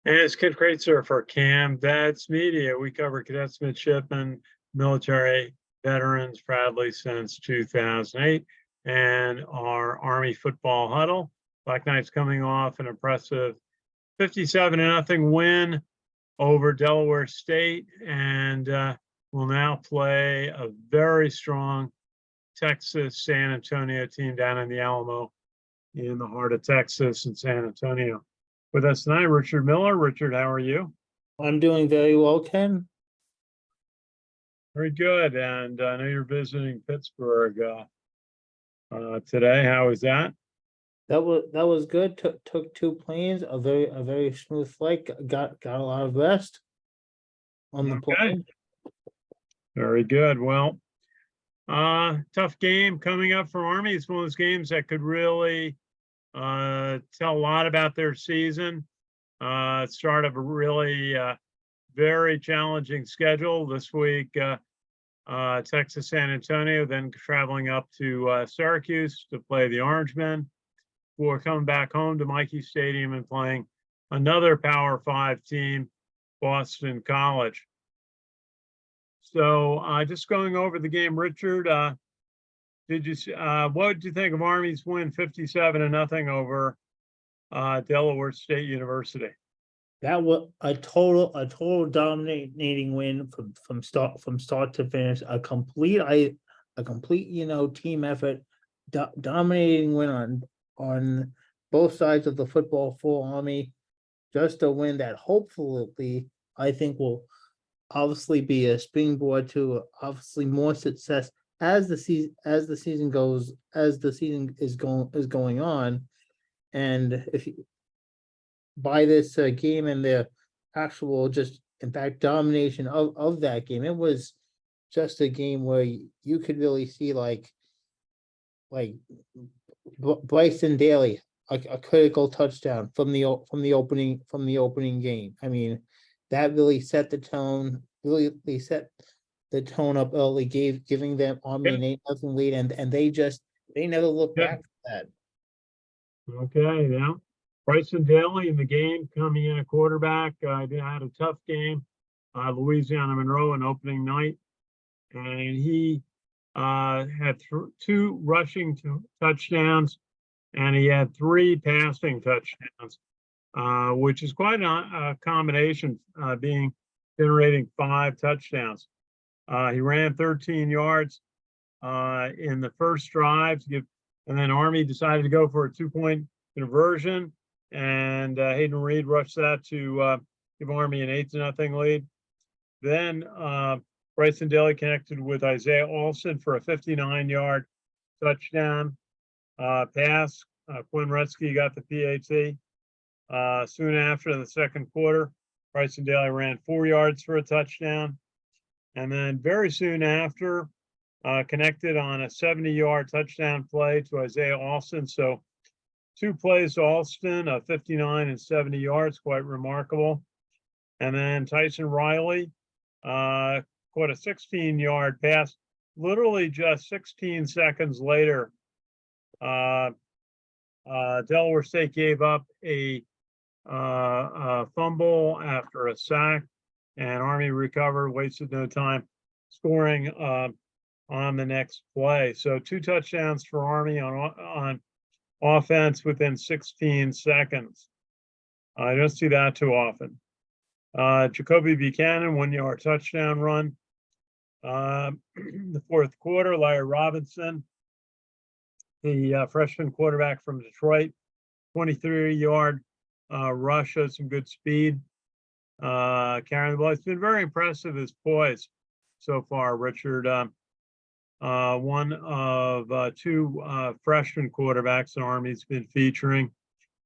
And it's Kid Kraetzer for CaMMVetsMedia. We cover cadets, midshipmen, military veterans proudly since 2008, and our Army football huddle. Black Knights coming off an impressive 57-0 win over Delaware State, and will now play a very strong Texas San Antonio team down in the Alamo in the heart of Texas in San Antonio. With us tonight, Richard Miller. Richard, how are you? I'm doing very well, Ken. Very good. And I know you're visiting Pittsburgh today. How was that? That was good. Took two planes, a very smooth flight. Got a lot of rest on the Okay, plane. very good. Well, tough game coming up for Army. It's one of those games that could really tell a lot about their season. Start of a really very challenging schedule this week. Texas, San Antonio, then traveling up to Syracuse to play the Orangemen, before coming back home to Michie Stadium and playing another Power 5 team, Boston College. So just going over the game, Richard, what did you think of Army's win 57-0 over Delaware State University? That was a total dominating win from start to finish. A complete team effort, dominating win on both sides of the football for Army. Just a win that hopefully I think will obviously be a springboard to obviously more success as the season is going on. And if you, by this game and the actual just in fact domination of that game, it was just a game where you could really see like Bryson Daly, a critical touchdown from the opening game. I mean, that really set the tone. Really set the tone up early, giving them Army an 8-0 lead, and they never looked back from that. Okay, yeah. Bryson Daly in the game, coming in a quarterback. They had a tough game, Louisiana Monroe, on opening night, and he had two rushing touchdowns, and he had three passing touchdowns, which is quite a combination, generating 5 touchdowns. He ran 13 yards in the first drive and then Army decided to go for a 2-point conversion, and Hayden Reed rushed that to give Army an 8-0 lead. Then Bryson Daly connected with Isaiah Alston for a 59-yard touchdown pass. Quinn Retzke got the PAT. Soon after, the second quarter, Bryson Daly ran 4 yards for a touchdown. And then very soon after, connected on a 70-yard touchdown play to Isaiah Alston. So 2 plays to Alston, 59 and 70 yards, quite remarkable. And then Tyson Riley caught a 16-yard pass, literally just 16 seconds later. Delaware State gave up a fumble after a sack, and Army recovered, wasted no time scoring on the next play. So 2 touchdowns for Army on offense within 16 seconds. I don't see that too often. Jacoby Buchanan, 1-yard touchdown run. The fourth quarter, Larry Robinson, the freshman quarterback from Detroit, 23-yard rush, showed some good speed. Carrying the ball. It's been very impressive, his poise so far, Richard. One of 2 freshman quarterbacks the Army's been featuring.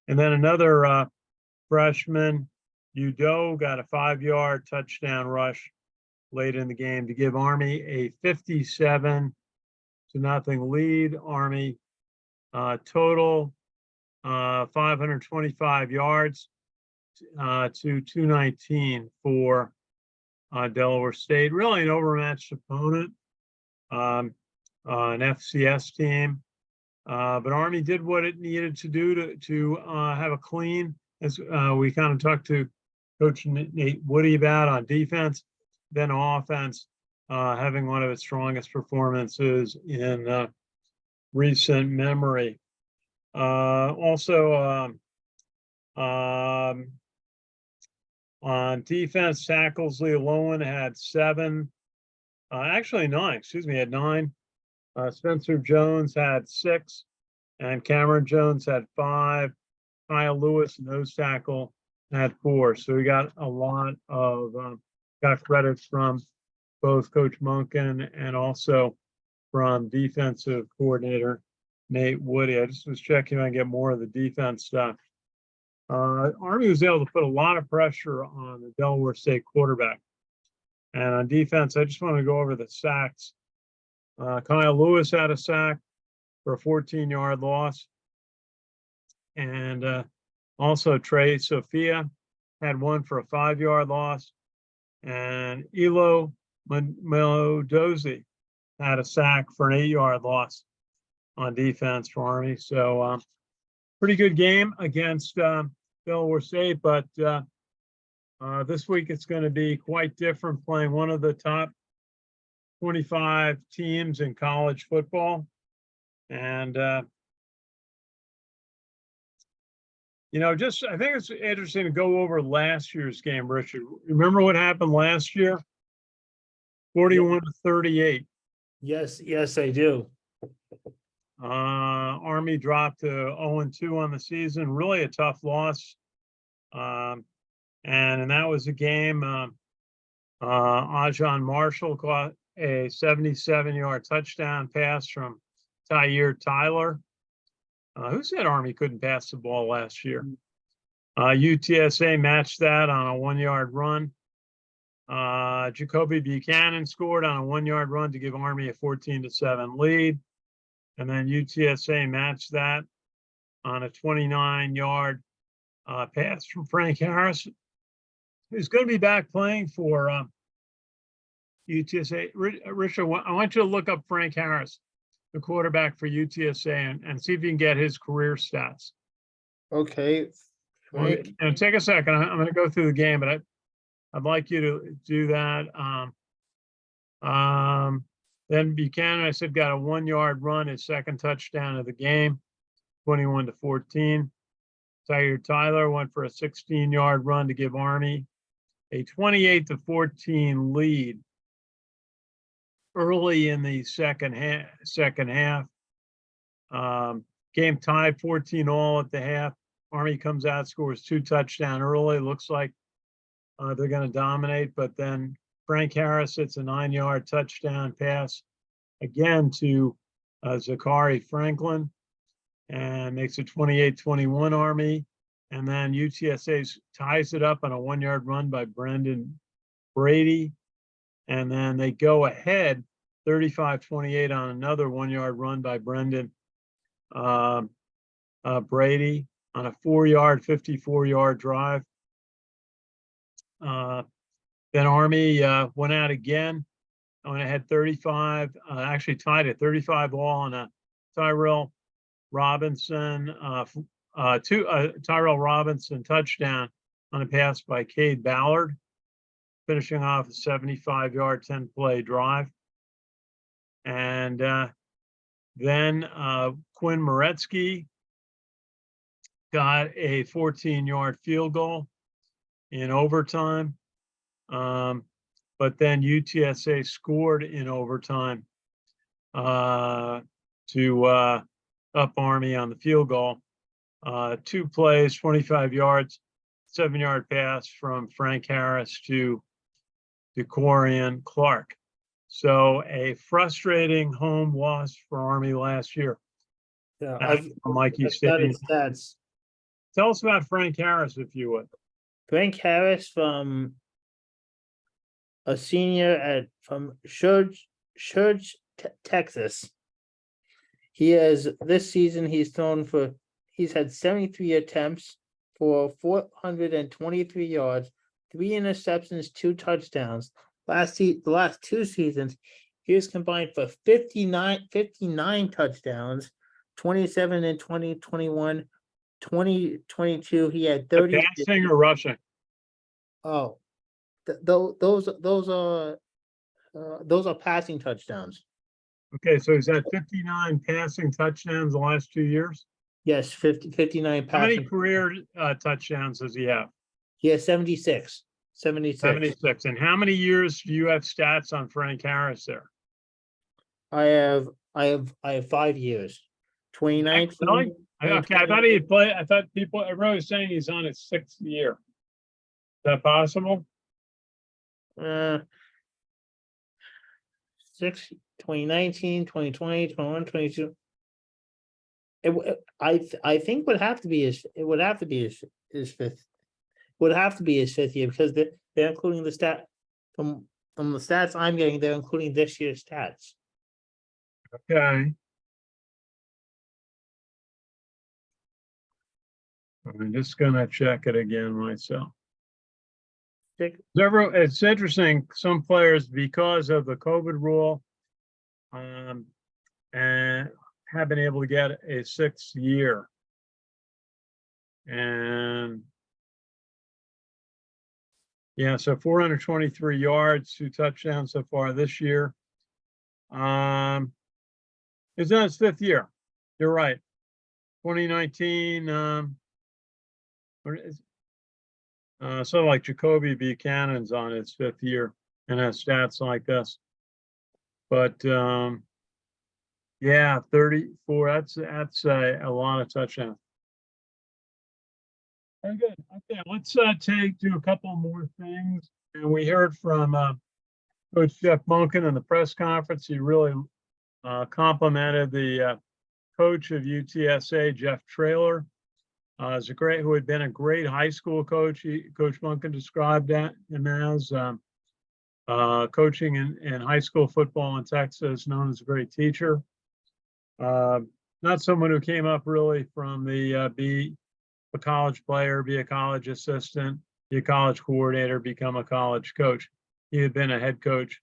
And then another freshman, Udo, got a 5-yard touchdown rush late in the game to give Army a 57-0 lead. Army total 525 yards to 219 for Delaware State. Really an overmatched opponent, an FCS team. But Army did what it needed to do to have a clean, as we kind of talked to Coach Nate Woody about on defense, then offense, having one of its strongest performances in recent memory. Also, on defense, tackles, Leo Lowen had 7, actually 9, excuse me, had 9. Spencer Jones had 6, and Cameron Jones had 5. Kyle Lewis, nose tackle, had 4. So we got a lot of got credits from both Coach Monken and also from defensive coordinator Nate Woody. I just was checking if I can get more of the defense stuff. Army was able to put a lot of pressure on the Delaware State quarterback. And on defense, I just want to go over the sacks. Kyle Lewis had a sack for a 14-yard loss. And also Trey Sophia had one for a 5-yard loss. And Elo Mendoza had a sack for an 8-yard loss on defense for Army. So pretty good game against Delaware State, but this week it's going to be quite different, playing one of the top 25 teams in college football. And you know, just I think it's interesting to go over last year's game, Richard. Remember what happened last year? 41-38. Yes, I do. Army dropped to 0-2 on the season. Really a tough loss. And that was a game. Ajon Marshall caught a 77-yard touchdown pass from Tyre Tyler. Who said Army couldn't pass the ball last year? UTSA matched that on a 1-yard run. Jacoby Buchanan scored on a 1-yard run to give Army a 14-7 lead. And then UTSA matched that on a 29-yard pass from Frank Harris, who's going to be back playing for UTSA. Richard, I want you to look up Frank Harris, the quarterback for UTSA, and see if you can get his career stats. Okay. Frank. And take a second. I'm going to go through the game, but I'd like you to do that. Then Buchanan, I said, got a 1-yard run, his second touchdown of the game, 21-14. Tyre Tyler went for a 16-yard run to give Army a 28-14 lead early in the second half. Game tied 14-all at the half. Army comes out, scores 2 touchdowns early. Looks like they're going to dominate, but then Frank Harris hits a 9-yard touchdown pass again to Zachary Franklin and makes it 28-21 Army. And then UTSA ties it up on a 1-yard run by Brendan Brady. And then they go ahead 35-28 on another 1-yard run by Brendan Brady on a 54-yard drive. Then Army went out again and had 35, actually tied at 35-all on a Tyrell Robinson touchdown on a pass by Cade Ballard, finishing off a 75-yard 10-play drive. And then Quinn Moretsky got a 14-yard field goal in overtime. But then UTSA scored in overtime to up Army on the field goal. 2 plays, 25 yards, 7-yard pass from Frank Harris to DeCorian Clark. So a frustrating home loss for Army last year. Yeah, Mikey stats. Tell us about Frank Harris, if you would. Frank Harris, from a senior from Church, Texas. He has this season he's had 73 attempts for 423 yards, 3 interceptions, 2 touchdowns. The last 2 seasons, he was combined for 59 touchdowns, 27 in 2021, 2022. He had 30. Passing or rushing? Oh, those are passing touchdowns. Okay, so he's had 59 passing touchdowns the last 2 years. Yes, 59 How many passing. career touchdowns does he have? He has 76. 76. And how many years do you have stats on Frank Harris there? I have 5 years. 2019. Really? Okay, I thought he had played. I thought everybody was saying he's on his 6th year. Is that possible? Uh, 2019, 2020, 21, 22. I think would have to be his fifth. Would have to be his 5th year because they're including the stat from the stats I'm getting. They're including this year's stats. Okay. I'm just gonna check it again myself. It's interesting, some players, because of the COVID rule, and have been able to get a 6th year. And yeah, so 423 yards, 2 touchdowns so far this year. It's on his 5th year. You're right. 2019, sort of like Jacoby Buchanan's on his 5th year and has stats like this. But yeah, 34. That's a lot of touchdowns. Very good. Okay, let's do a couple more things. And we heard from Coach Jeff Monken in the press conference. He really complimented the coach of UTSA, Jeff Traylor. Who had been a great high school coach. Coach Monken described him as coaching in high school football in Texas, known as a great teacher. Not someone who came up really from the be a college player, be a college assistant, be a college coordinator, become a college coach. He had been a head coach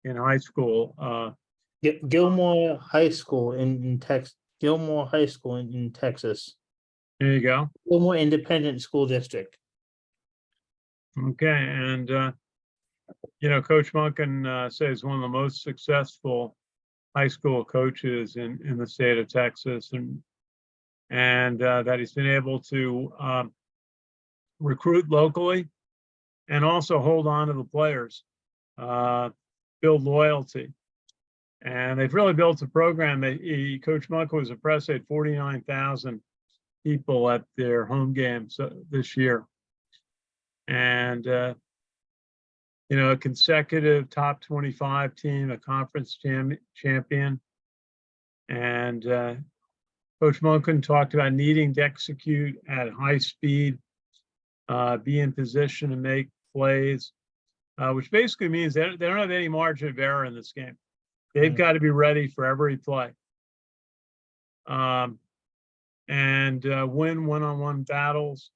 in high school. Gilmore High School in Texas. Gilmore High School in Texas. There you go. Gilmore Independent School District. Okay, and Coach Monken says one of the most successful high school coaches in the state of Texas, and that he's been able to recruit locally and also hold on to the players, build loyalty. And they've really built a program. Coach Monken was impressed. They had 49,000 people at their home games this year. And, a consecutive top 25 team, a conference champion. And Coach Monken talked about needing to execute at high speed, be in position to make plays, which basically means they don't have any margin of error in this game. They've got to be ready for every play. And win one-on-one battles,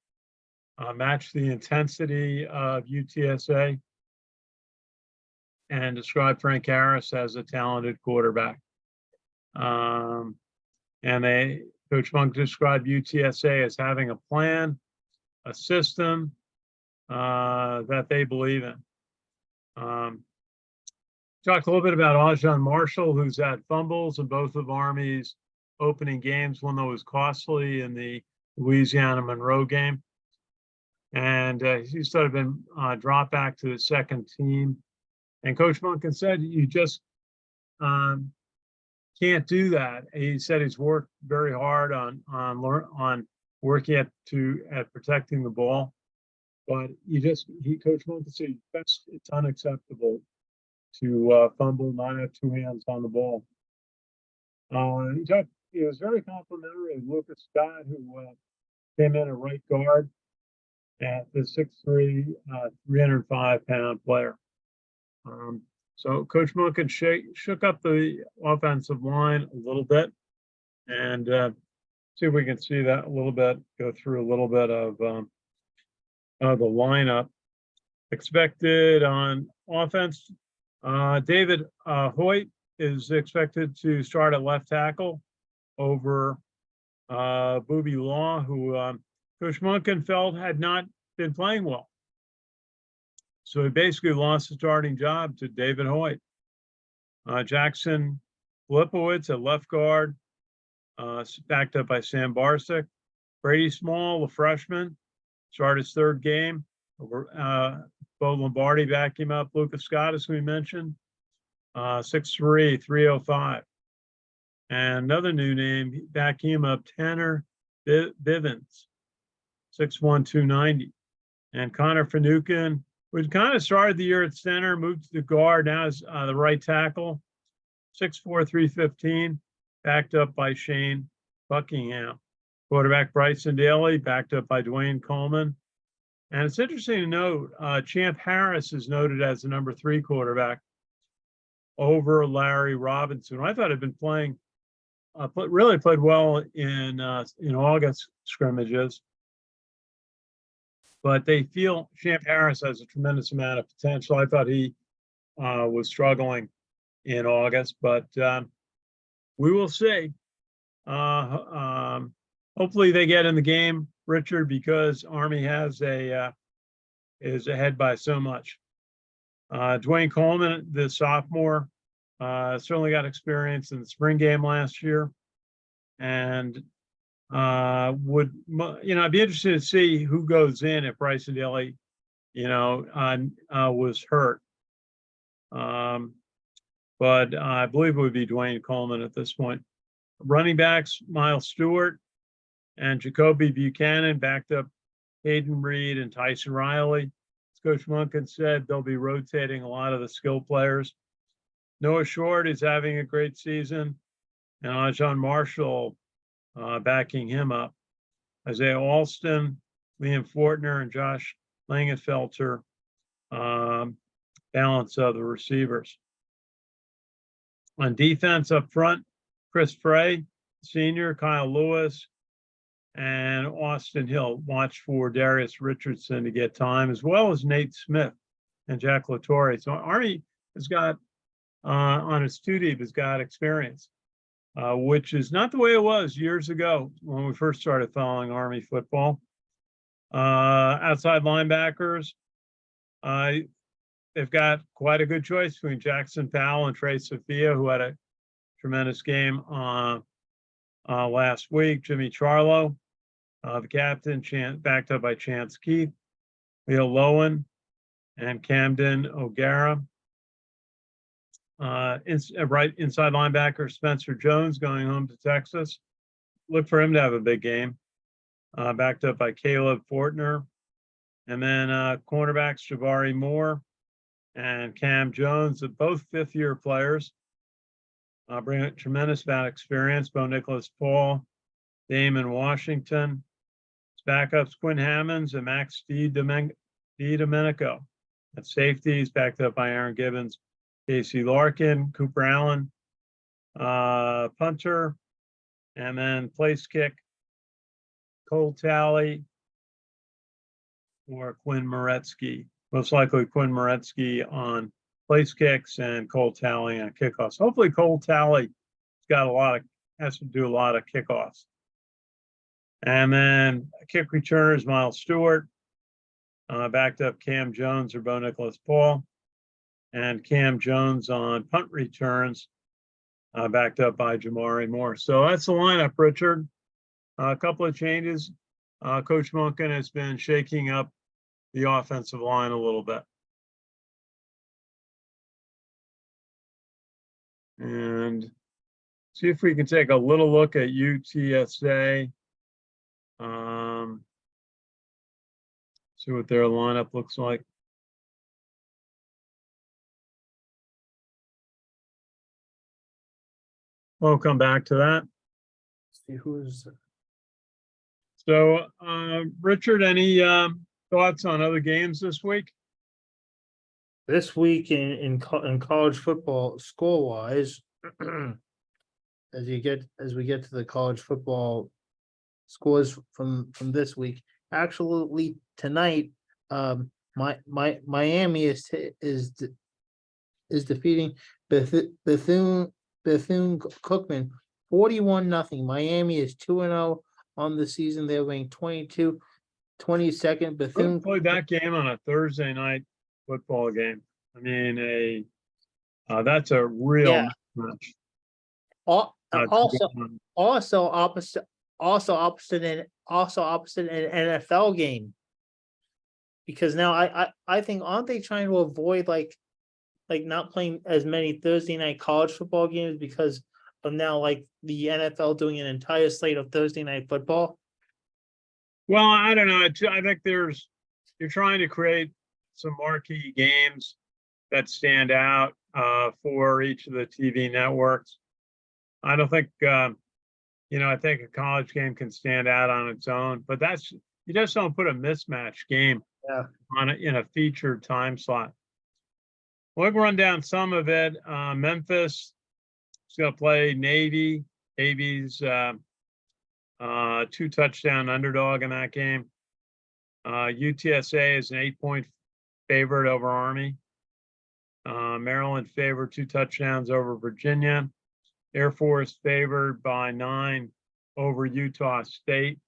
match the intensity of UTSA, and describe Frank Harris as a talented quarterback. And Coach Monk described UTSA as having a plan, a system that they believe in. Talked a little bit about Ajon Marshall, who's had fumbles in both of Army's opening games, one that was costly in the Louisiana Monroe game. And he's sort of been dropped back to the second team. And Coach Monken said, you just can't do that. He said he's worked very hard on working at protecting the ball, but Coach Monken said it's unacceptable to fumble, not have 2 hands on the ball. He was very complimentary of Lucas Scott, who came in at right guard at the 6'3", 305-pound player. So Coach Monken shook up the offensive line a little bit, and see if we can see that a little bit, go through a little bit of the lineup. Expected on offense, David Hoyt is expected to start at left tackle over Booby Law, who Coach Monken felt had not been playing well. So he basically lost the starting job to David Hoyt. Jackson Lipowitz at left guard, backed up by Sam Barsick. Brady Small, the freshman, started his third game. Bo Lombardi backed him up. Lucas Scott, as we mentioned, 6'3", 305. And another new name, back him up, Tanner Bivens, 6'1", 290. And Connor Finucane, who kind of started the year at center, moved to the guard, now is the right tackle, 6'4", 315, backed up by Shane Buckingham. Quarterback Bryson Daly, backed up by Dwayne Coleman. And it's interesting to note, Champ Harris is noted as the number 3 quarterback over Larry Robinson. I thought had been playing, really played well in August scrimmages. But they feel Champ Harris has a tremendous amount of potential. I thought he was struggling in August, but we will see. Hopefully they get in the game, Richard, because Army is ahead by so much. Dwayne Coleman, the sophomore, certainly got experience in the spring game last year, and I'd be interested to see who goes in if Bryson Daly, was hurt. But I believe it would be Dwayne Coleman at this point. Running backs, Miles Stewart and Jacoby Buchanan, backed up Hayden Reed and Tyson Riley. As Coach Munkin said, they'll be rotating a lot of the skill players. Noah Short is having a great season, and Ajon Marshall backing him up. Isaiah Alston, Liam Fortner, and Josh Langenfelter balance of the receivers. On defense up front, Chris Frey, senior, Kyle Lewis, and Austin Hill. Watch for Darius Richardson to get time, as well as Nate Smith and Jack Latore. So Army has got, on its 2 deep, has got experience, which is not the way it was years ago when we first started following Army football. Outside linebackers, they've got quite a good choice between Jackson Powell and Trey Sophia, who had a tremendous game last week. Jimmy Charlo, the captain, backed up by Chance Keith, Leo Lowen, and Camden O'Gara. Right inside linebacker, Spencer Jones, going home to Texas. Look for him to have a big game. Backed up by Caleb Fortner. And then cornerbacks, Jabari Moore and Cam Jones, both fifth-year players. Bring a tremendous amount of experience. Bo Nicholas Paul, Damon Washington. Backups, Quinn Hammonds and Max DiDomenico. At safeties, backed up by Aaron Gibbons, Casey Larkin, Cooper Allen, punter, and then place kick, Cole Talley or Quinn Moretsky. Most likely Quinn Moretsky on place kicks and Cole Talley on kickoffs. Hopefully Cole Talley has to do a lot of kickoffs. And then kick returners, Miles Stewart, backed up Cam Jones or Bo Nicholas Paul, and Cam Jones on punt returns, backed up by Jamari Moore. So that's the lineup, Richard. A couple of changes. Coach Munkin has been shaking up the offensive line a little bit. And see if we can take a little look at UTSA. See what their lineup looks like. We'll come back to that. See who's. So, Richard, any thoughts on other games this week? This week in college football, score-wise, as we get to the college football scores from this week, actually tonight, Miami is defeating Bethune Cookman 41-0. Miami is 2-0 on the season. They're ranked 22nd. Bethune played that game on a Thursday night. football game. I mean, that's a real Yeah. mismatch. Al- To Also, go on. also opposite an NFL game. Because now I think, aren't they trying to avoid like not playing as many Thursday night college football games because of now like the NFL doing an entire slate of Thursday night football? Well, I don't know. I think you're trying to create some marquee games that stand out for each of the TV networks. I don't think I think a college game can stand out on its own, but you just don't put a mismatch game Yeah. in a featured time slot. We'll run down some of it. Memphis is going to play Navy. Navy's 2-touchdown underdog in that game. UTSA is an 8-point favorite over Army. Maryland favored 2 touchdowns over Virginia. Air Force favored by 9 over Utah State.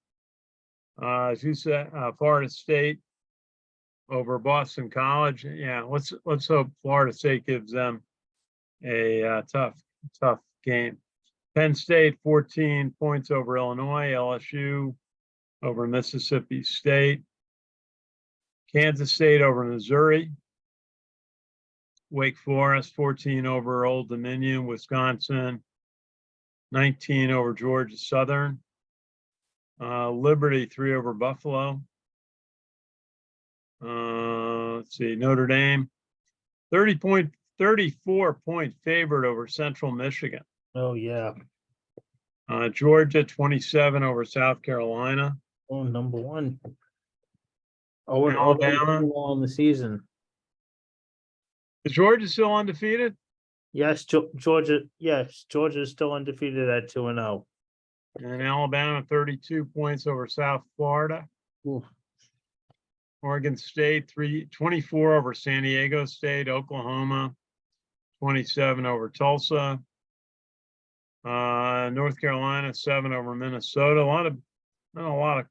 As you said, Florida State over Boston College. Yeah, let's hope Florida State gives them a tough game. Penn State 14 points over Illinois. LSU over Mississippi State. Kansas State over Missouri. Wake Forest 14 over Old Dominion. Wisconsin 19 over Georgia Southern. Liberty 3 over Buffalo. Let's see, Notre Dame 34-point favorite over Central Michigan. Oh yeah. Georgia 27 over South Carolina. Oh, number one. Oh, and Alabama. on the season. Is Georgia still undefeated? Yes, Georgia. Yes, Georgia is still undefeated at 2-0. And Alabama 32 points over South Florida. Ooh. Oregon State 24 over San Diego State. Oklahoma 27 over Tulsa. North Carolina 7 over Minnesota. Not a lot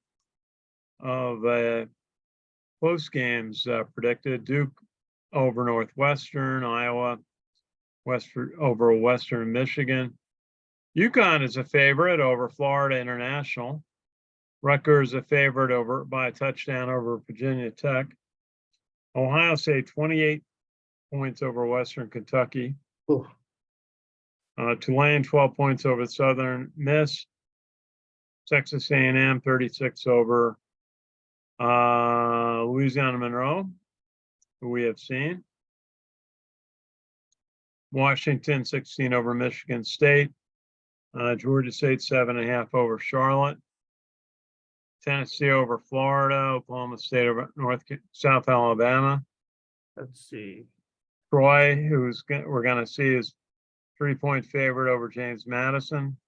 of close games predicted. Duke over Northwestern. Iowa over Western Michigan. UConn is a favorite over Florida International. Rutgers a favorite by a touchdown over Virginia Tech. Ohio State 28 points over Western Kentucky. Ooh. Tulane 12 points over Southern Miss. Texas A&M 36 over Louisiana Monroe, who we have seen. Washington 16 over Michigan State. Georgia State 7.5 over Charlotte. Tennessee over Florida. Oklahoma State over South Alabama. Let's see. Troy, we're going to see, is 3-point favorite over James Madison.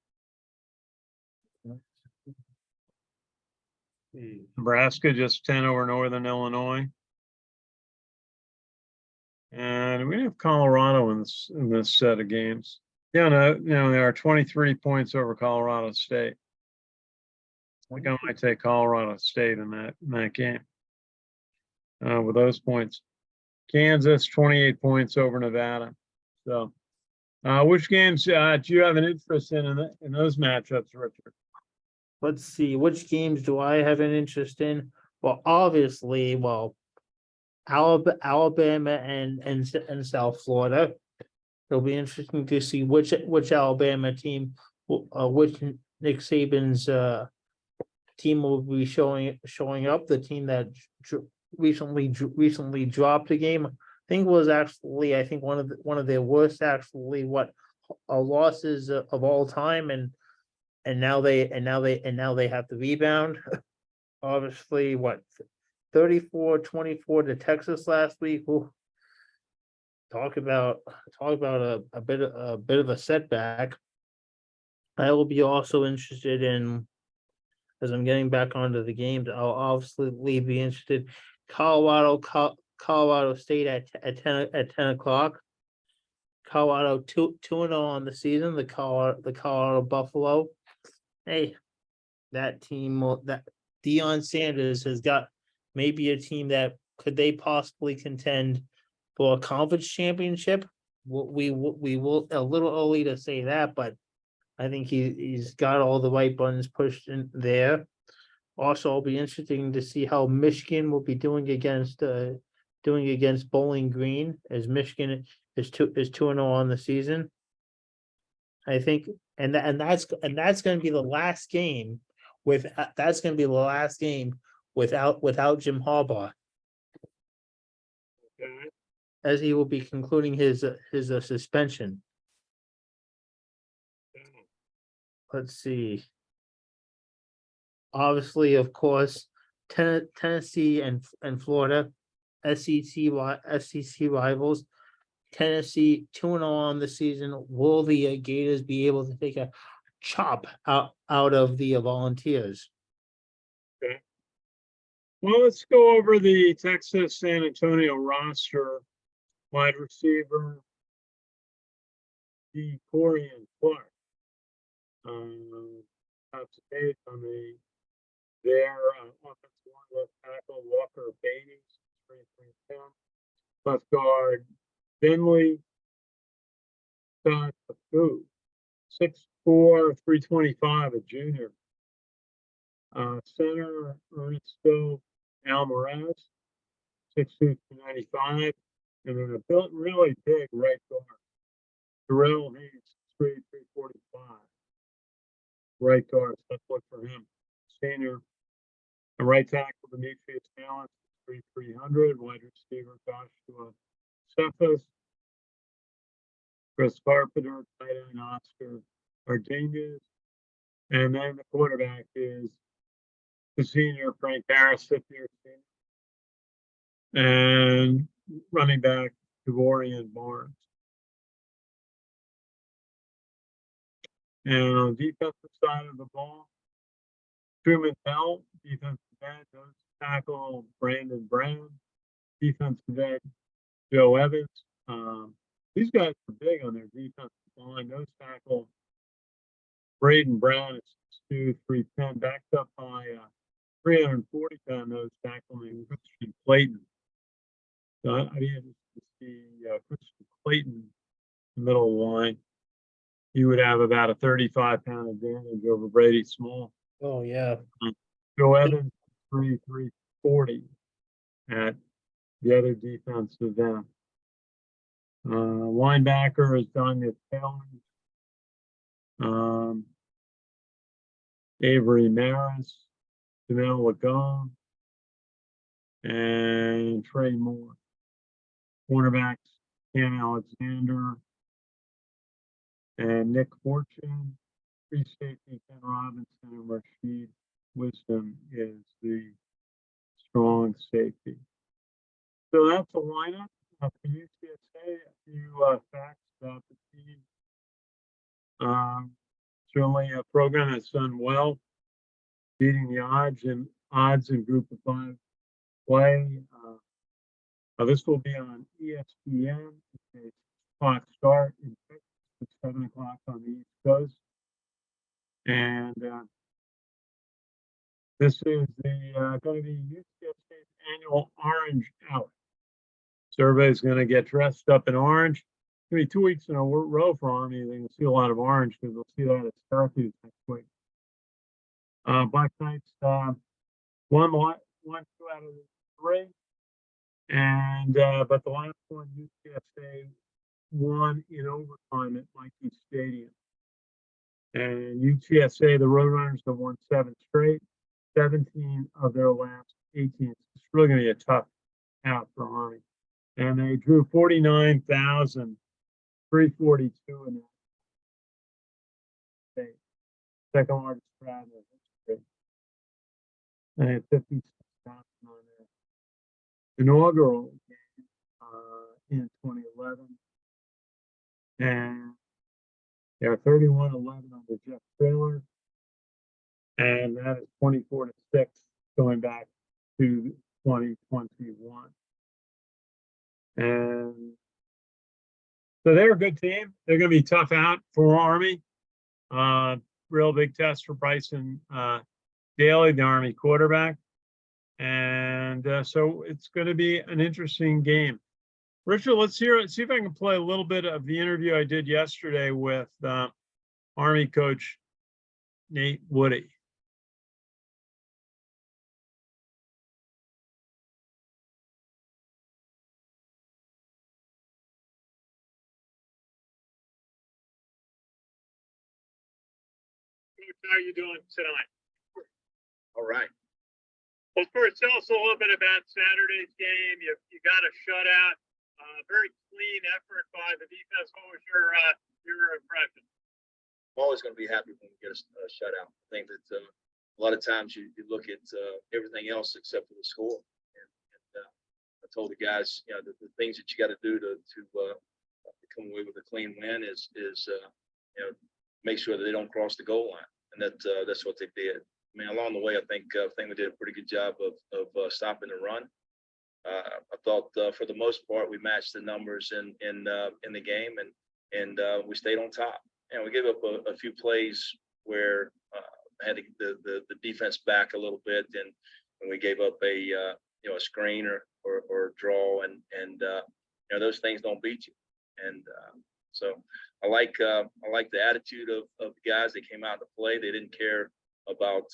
Nebraska just 10 over Northern Illinois. And we have Colorado in this set of games. Yeah, no, there are 23 points over Colorado State. I think I might take Colorado State in that game with those points. Kansas 28 points over Nevada. So, which games do you have an interest in those matchups, Richard? Let's see. Which games do I have an interest in? Well, obviously, Alabama and South Florida. It'll be interesting to see which Alabama team, which Nick Saban's team will be showing up. The team that recently dropped a game. I think was actually one of their worst losses of all time, and now they have to rebound. Obviously, 34-24 to Texas last week. Ooh. Talk about a bit of a setback. I will be also interested in, as I'm getting back onto the games, I'll obviously be interested. Colorado State at 10 o'clock. Colorado 2-0 on the season. The Colorado Buffalo. Hey, that team, that Deion Sanders has got maybe a team that could they possibly contend for a conference championship. We will a little early to say that, but I think he's got all the right buttons pushed in there. Also, it'll be interesting to see how Michigan will be doing against Bowling Green, as Michigan is 2-0 on the season. I think, and that's going to be the last game without Jim Harbaugh, Okay. as he will be concluding his suspension. Let's see. Obviously, of course, Tennessee and Florida, SEC rivals. Tennessee 2-0 on the season. Will the Gators be able to take a chop out of the Volunteers? Well, let's go over the Texas San Antonio roster. Wide receiver, Corian Clark. Up to date on their offensive line, left tackle Walker Beatty, 3-3-10. Left guard Finley Saku, 6'4", 325, a junior. Center Ernesto Almaraz, 6'2", 295, and then a built really big right guard, Terrell Hayes, 3'3", 345. Right guard, let's look for him. Senior. A right tackle, Demetrius Talent, 300. Wide receiver, Joshua Cephas. Chris Carpenter, tight end, Oscar Ardenez. And then the quarterback is the senior, Frank Harris, 5th-year senior. And running back, Devorian Barnes. And on the defensive side of the ball, Truman Bell, defensive end, nose tackle, Brandon Brown, defensive end, Joe Evans. These guys are big on their defensive line. Nose tackle, Braden Brown is 6'2", 310, backed up by 340-pound nose tackle named Christian Clayton. So I didn't see Christian Clayton in the middle of the line. He would have about a 35-pound advantage over Brady Small. Oh yeah. Joe Evans, 340 at the other defensive end. Linebacker is Danya Taylor. Avery Maris, Jamel Lagone, and Trey Moore. Cornerbacks, Cam Alexander and Nick Fortune. Free safety, Ken Robinson, and Rashid Wisdom is the strong safety. So that's the lineup for UTSA. A few facts about the team. Certainly a program that's done well, beating the odds in Group of 5 play. This will be on ESPN. It's a 6 o'clock start in Texas. It's 7 o'clock on the East Coast. And this is going to be UTSA's annual Orange Out. So everybody's going to get dressed up in orange. It's going to be 2 weeks in a row for Army. They're going to see a lot of orange because they'll see that at Syracuse next week. Black Knights won 2 out of 3. And but the last one, UTSA won in overtime at Mikey Stadium. And UTSA, the Roadrunners, have won 7 straight, 17 of their last 18. It's really going to be a tough out for Army. And they drew 49,342 in that state. Second largest crowd in history. They had 56,000 on their inaugural game in 2011. And they're 31-11 under Jeff Traylor. And that is 24-6 going back to 2021. And so they're a good team. They're going to be tough out for Army. Real big test for Bryson Daly, the Army quarterback. And so it's going to be an interesting game. Richard, let's hear it. See if I can play a little bit of the interview I did yesterday with Army coach Nate Woody. How are you doing tonight? All right. Well, first, tell us a little bit about Saturday's game. You got a shutout, very clean effort by the defense. What was your impression? I'm always going to be happy when we get a shutout. I think that a lot of times you look at everything else except for the score. And I told the guys, you know, the things that you got to do to come away with a clean win is you know, make sure that they don't cross the goal line, and that's what they did. I mean, along the way, I think we did a pretty good job of stopping the run. I thought for the most part we matched the numbers in the game, and we stayed on top. And we gave up a few plays where I had the defense back a little bit, and we gave up a screen or a draw, and you know, those things don't beat you. And so I like the attitude of the guys. They came out to play. They didn't care about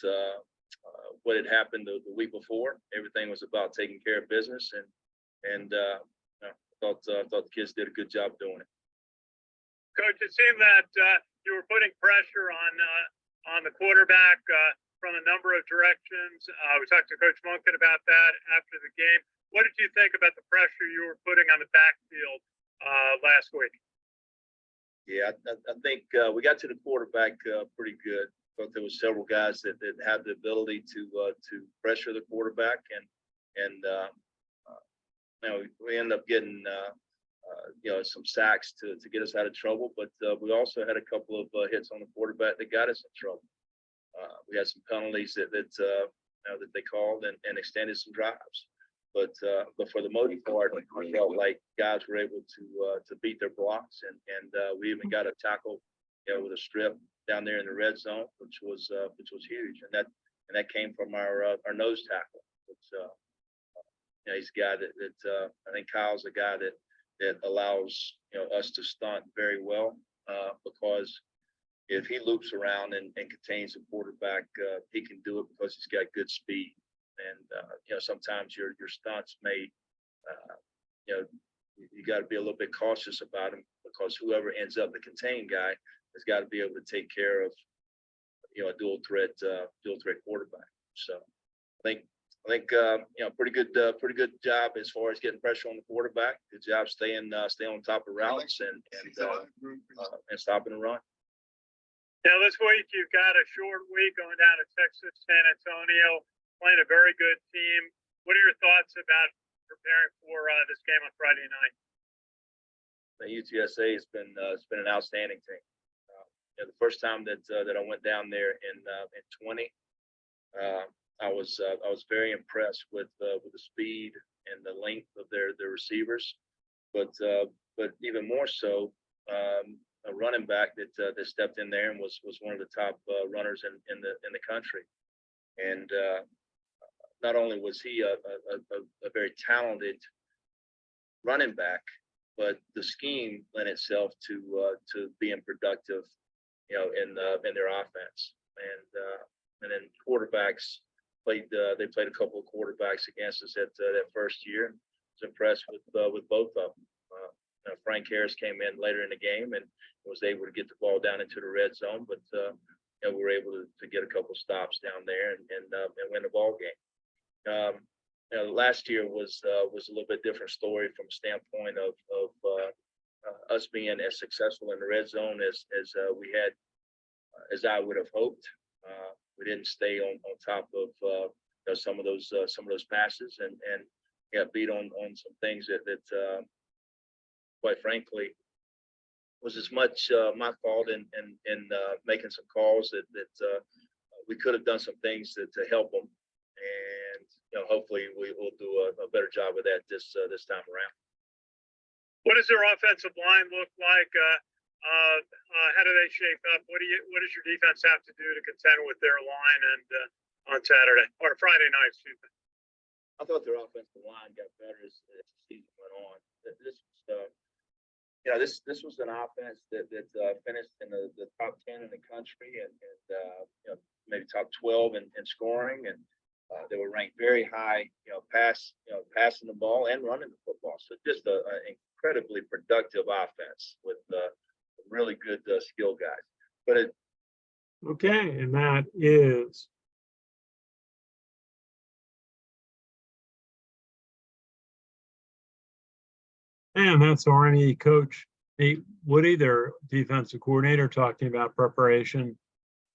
what had happened the week before. Everything was about taking care of business, and I thought the kids did a good job doing it. Coach, it seemed that you were putting pressure on the quarterback from a number of directions. We talked to Coach Monken about that after the game. What did you think about the pressure you were putting on the backfield last week? Yeah, I think we got to the quarterback pretty good. But there was several guys that had the ability to pressure the quarterback, and you know, we ended up getting you know, some sacks to get us out of trouble. But we also had a couple of hits on the quarterback that got us in trouble. We had some penalties that they called and extended some drives. But for the most part, I felt like guys were able to beat their blocks, and we even got a tackle, you know, with a strip down there in the red zone, which was huge, and that came from our nose tackle. Which, you know, he's a guy that I think Kyle's a guy that allows, you know, us to stunt very well, because if he loops around and contains the quarterback, he can do it because he's got good speed. And you know, sometimes your stunts may, you know, you got to be a little bit cautious about him, because whoever ends up the contained guy has got to be able to take care of, you know, a dual threat quarterback. So I think you know, pretty good job as far as getting pressure on the quarterback. Good job staying on top of routes and stopping the run. Now this week you've got a short week going down to Texas, San Antonio, playing a very good team. What are your thoughts about preparing for this game on Friday night? The UTSA has been an outstanding team. You know, the first time that I went down there in 20, I was very impressed with the speed and the length of their receivers, but even more so, a running back that stepped in there and was one of the top runners in the country. And not only was he a very talented running back, but the scheme lent itself to being productive, you know, in their offense. And then quarterbacks played. They played a couple of quarterbacks against us that first year. I was impressed with both of them. Frank Harris came in later in the game and was able to get the ball down into the red zone, but you know, we were able to get a couple stops down there and win the ball game. You know, last year was a little bit different story from a standpoint of us being as successful in the red zone as we had, as I would have hoped. We didn't stay on top of you know, some of those passes, and got beat on some things that quite frankly was as much my fault in making some calls that we could have done some things to help them. And you know, hopefully we will do a better job of that this time around. What does their offensive line look like? How do they shape up? What does your defense have to do to contend with their line and on Saturday or Friday night? Excuse me. I thought their offensive line got better as the season went on. This was, this was an offense that finished in the top 10 in the country and maybe top 12 in scoring, and they were ranked very high, passing the ball and running the football. So just an incredibly productive offense with really good skill guys. But Okay, and that is that's Army coach Nate Woody, their defensive coordinator, talking about preparation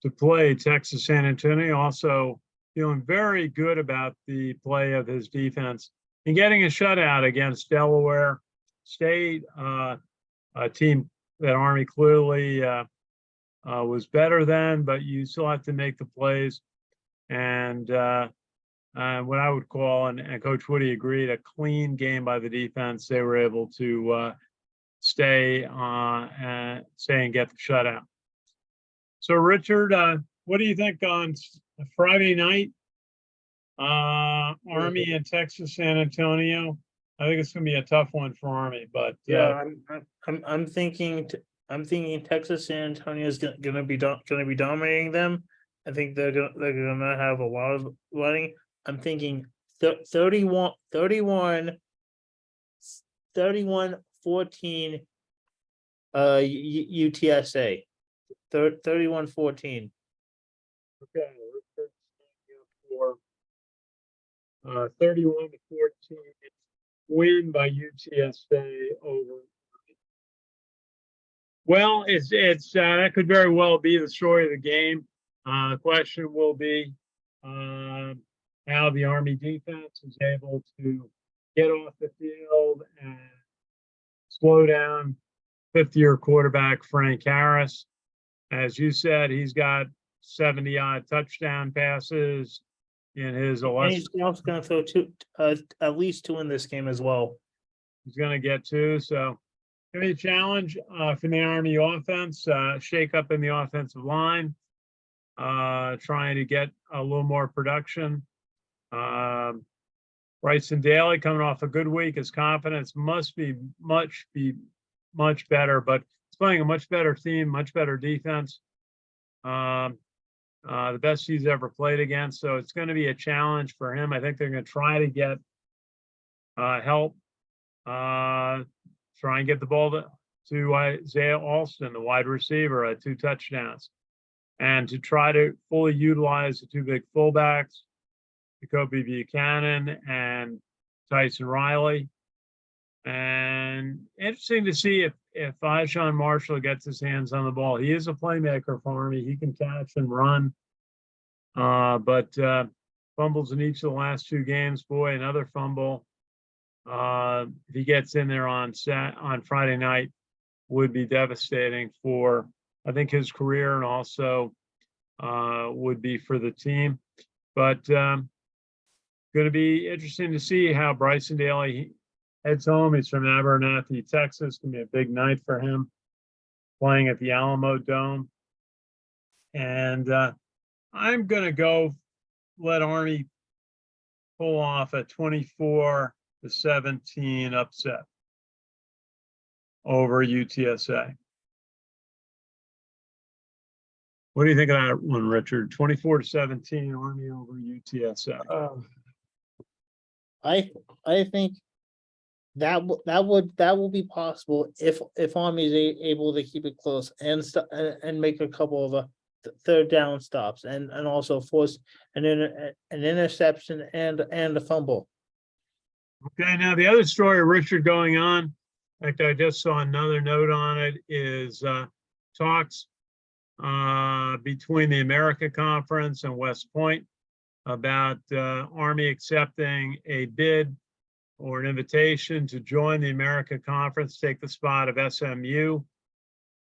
to play Texas San Antonio. Also feeling very good about the play of his defense and getting a shutout against Delaware State, a team that Army clearly was better than, but you still have to make the plays. And what I would call, and Coach Woody agreed, a clean game by the defense. They were able to stay and get the shutout. So, Richard, what do you think on Friday night? Army and Texas San Antonio. I think it's going to be a tough one for Army, but Yeah, I'm thinking Texas San Antonio is gonna be dominating them. I think they're gonna have a lot of running. I'm thinking 31-14 UTSA. 31-14. okay, for 31-14 win by UTSA over. Well, it's that could very well be the story of the game. The question will be how the Army defense is able to get off the field and slow down fifth-year quarterback Frank Harris. As you said, he's got 70-odd touchdown passes in his And he's also going to throw at least two in this game as well. He's going to get two. So, going to be a challenge for the Army offense. Shake up in the offensive line, trying to get a little more production. Bryson Daly coming off a good week. His confidence must be much better, but he's playing a much better team, much better defense. The best he's ever played against. So it's going to be a challenge for him. I think they're going to try to get help, try and get the ball to Isaiah Alston, the wide receiver, 2 touchdowns, and to try to fully utilize the 2 big fullbacks, Jacoby Buchanan and Tyson Riley. And interesting to see if Ajon Marshall gets his hands on the ball. He is a playmaker for Army. He can catch and run. But fumbles in each of the last 2 games. Boy, another fumble. If he gets in there on Friday night, would be devastating for, I think, his career, and also would be for the team. But going to be interesting to see how Bryson Daly heads home. He's from Abernathy, Texas. Going to be a big night for him, playing at the Alamo Dome. And I'm going to let Army pull off a 24-17 upset over UTSA. What do you think of that one, Richard? 24-17 Army over UTSA. I think that will be possible if Army is able to keep it close and make a couple of third down stops and also force an interception and a fumble. Okay, now the other story, Richard, going on, in fact, I just saw another note on it, is talks between the America Conference and West Point about Army accepting a bid or an invitation to join the America Conference, take the spot of SMU.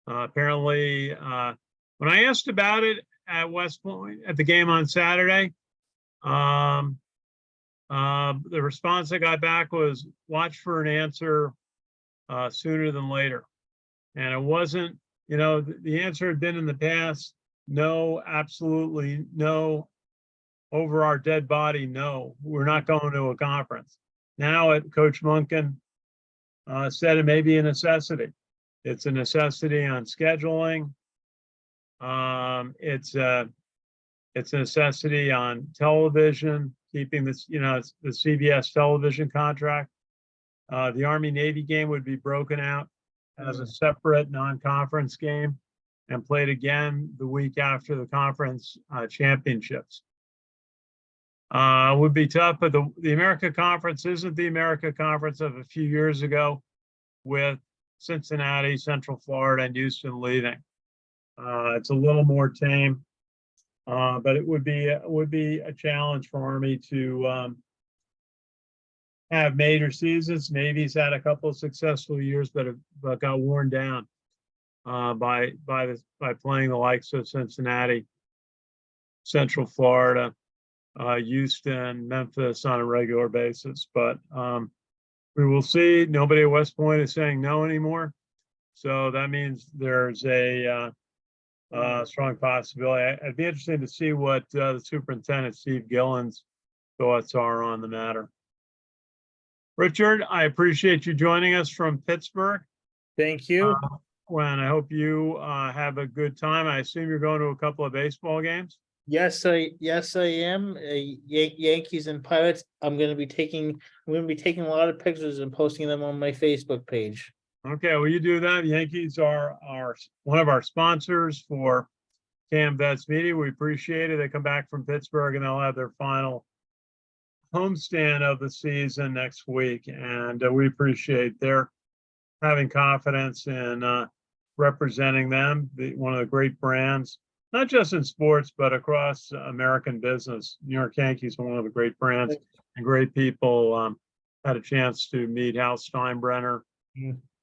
Apparently, when I asked about it at West Point at the game on Saturday, the response I got back was, watch for an answer sooner than later. And it wasn't, the answer had been in the past, no, absolutely no, over our dead body, no, we're not going to a conference. Now, Coach Munkin said it may be a necessity. It's a necessity on scheduling. It's a necessity on television, keeping this, the CBS television contract. The Army-Navy game would be broken out as a separate non-conference game and played again the week after the conference championships. Would be tough, but the America Conference isn't the America Conference of a few years ago with Cincinnati, Central Florida, and Houston leaving. It's a little more tame, but it would be a challenge for Army to have major seasons. Navy's had a couple of successful years, but got worn down by playing the likes of Cincinnati, Central Florida, Houston, Memphis on a regular basis. But we will see. Nobody at West Point is saying no anymore, so that means there's a strong possibility. It'd be interesting to see what the superintendent, Steve Gillen's, thoughts are on the matter. Richard, I appreciate you joining us from Pittsburgh. Thank you. I hope you have a good time. I assume you're going to a couple of baseball games. Yes, I am. Yankees and Pirates. I'm going to be taking a lot of pictures and posting them on my Facebook page. Okay, well, you do that. The Yankees are one of our sponsors for CaMMVetsMedia. We appreciate it. They come back from Pittsburgh and they'll have their final homestand of the season next week, and we appreciate their having confidence in representing them, one of the great brands, not just in sports, but across American business. New York Yankees are one of the great brands and great people. Had a chance to meet Hal Steinbrenner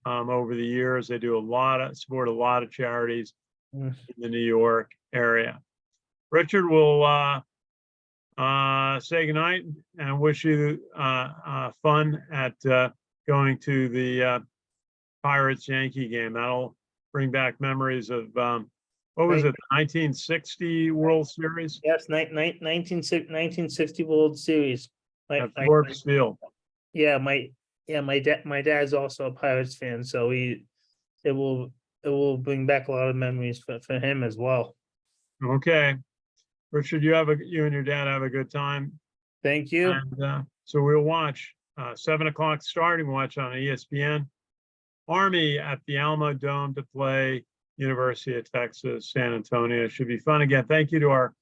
over the years. They do support a lot of charities in the New York area. Richard will say goodnight and wish you fun at going to the Pirates-Yankee game. That'll bring back memories of what was it, the 1960 World Series? Yes, 1960 World Series. At Forbes Field. Yeah, my dad's also a Pirates fan, so it will bring back a lot of memories for him as well. Okay, Richard, you and your dad have a good time. Thank you. And so we'll watch 7 o'clock starting. Watch on ESPN. Army at the Alamo Dome to play University of Texas, San Antonio. It should be fun again. Thank you to one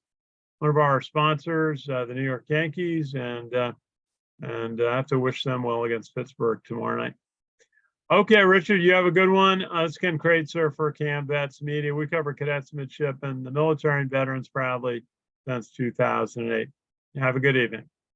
of our sponsors, the New York Yankees, and I have to wish them well against Pittsburgh tomorrow night. Okay, Richard, you have a good one. This is Ken Kraetzer for CaMMVetsMedia. We cover cadets, midshipmen, the military and veterans proudly since 2008. Have a good evening.